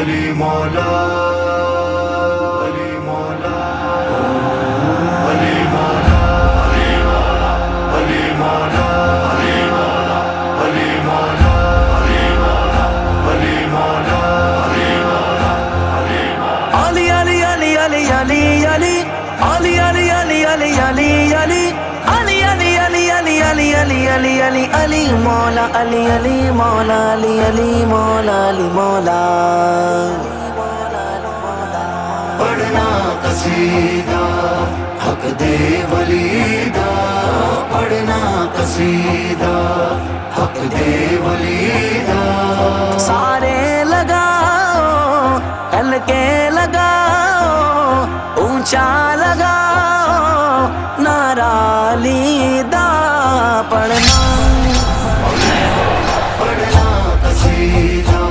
علی مولا علی مولا علی مولا علی مولا علی مولا علی مولا علی مولا علی مولا علی مولا علی علی علی علی علی علی علی علی علی علی علی علی علی علی علی علی علی علی علی مولا علی علی مولا علی علی مولا علی مولا پڑھنا قصیدہ حق دے ولیدہ پڑھنا قصیدہ حق دے ولیدہ سارے لگاؤ ہلکے لگاؤ اونچا لگاؤ نعرہ لیدہ پڑھنا پڑھنا قصیدہ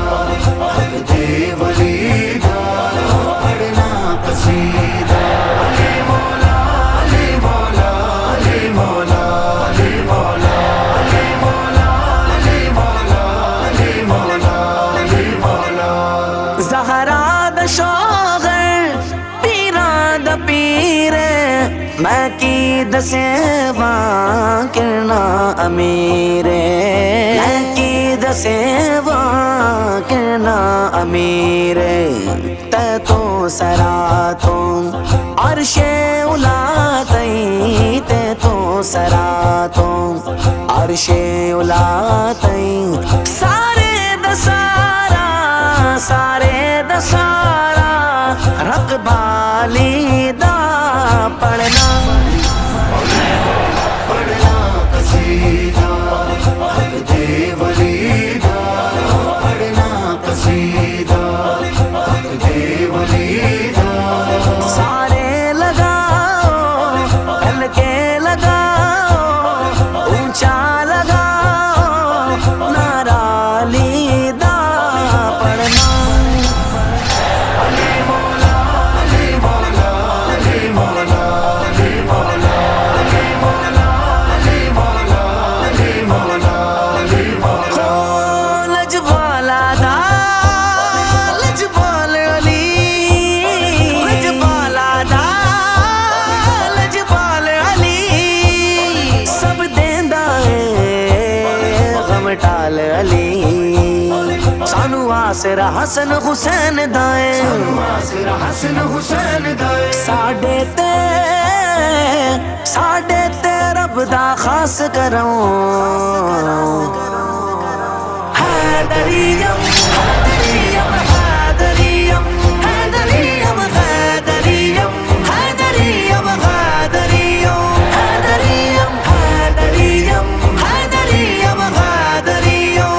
حق دے ولیدہ پڑھنا قصیدہ علی مولا علی مولا علی مولا علی مولا علی مولا علی مولا علی مولا علی مولا زہرا دا شوغر پیرا دا پیرے میں کی دسیواں کرنا امیرے میں کی دسیواں کرنا امیرے تے تو سراتوں عرش اولا تئی تے تو سراتوں عرش اولا تئی سارے دسارا سارے دسارا رقبہ لیدہ پڑھنا پڑھنا قصیدہ حق دے ولیدہ پڑھنا قصیدہ حق دے ولیدہ سارے لگاؤ ہلکے لگاؤ اونچا لگاؤ نعرہ لیدہ پڑھنا علی مولا علی مولا علی مولا علی مولا علی مولا علی مولا علی مولا علی مولا لجبالا دا لجبال علی لجبالا دا لجبال علی سب دیندا ہے غم ٹال علی سانو آسرا حسن حسین دائے سانو آسرا حسن حسین دائے ساڈے تے رب دا خاص کروں حیدریم حیدریم حیدریم حیدریم حیدریم حیدریم حیدریم حیدریم حیدریم حیدریم حیدریم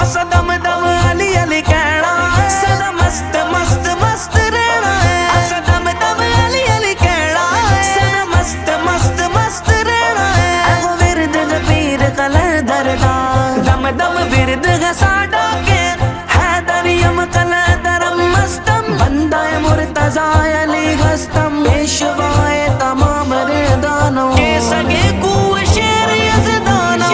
اسدم دم علی علی کہنا ہے سدا مست مست مست رہنا ہے اسدم دم علی علی کہنا ہے سدا مست مست مست رہنا ہے اگو ورد پیر قلر دردا دم دم ورد ساڈا کے حیدریم قلر درم مستم بندہ مرتضی علی غستم پیشوائے تمام ردانوں کے سگے کو شیر یزدانوں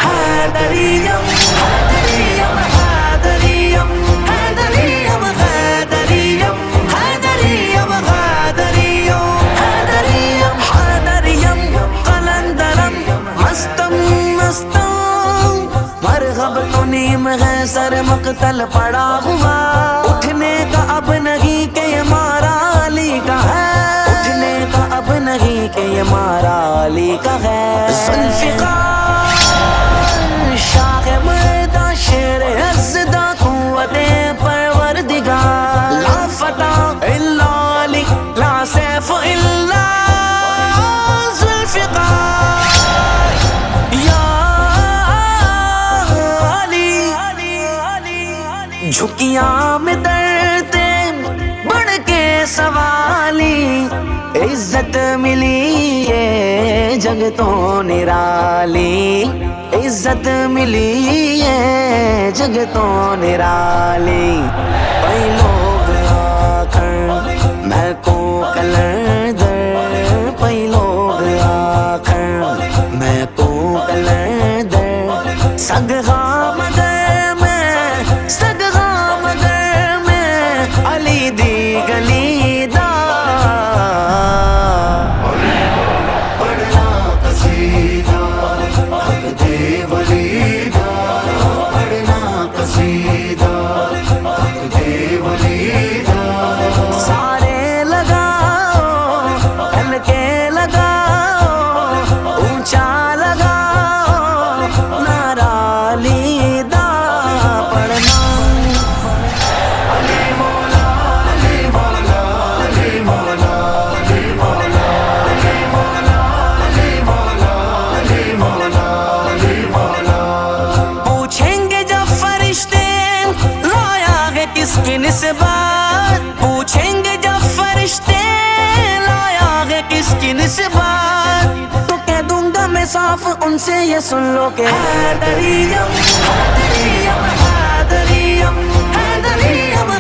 حیدریم حیدریم حیدریم حیدریم حیدریم حیدریم حیدریم حیدریم حیدریم قلندرم مستم مستم مرغب تو نیم ہے سر مقتل پڑا ہوا اٹھنے کا اب نہیں کہ یہ مارا علی کا ہے اٹھنے کا اب نہیں کہ یہ مارا علی کا ہے ذوالفقار شاہ مردہ شیر ازدہ قوت پروردگار لا فتح الا علی لا سیف الا ذوالفقار یا علی جھکیاں میں درتے بڑھ کے سوالی عزت ملی ہے جگ تو نرالی عزت ملی ہے جگ تو نرالی کئی لوگ آکھن میں کو کلندر کئی لوگ آکھن میں کو کلندر سگ غام دے میں سے بات پوچھیں گے جب فرشتے لایا ہے کس کی نسبت، تو کہہ دوں گا میں صاف ان سے یہ سن لو کہ حیدریم حیدریم حیدریم حیدریم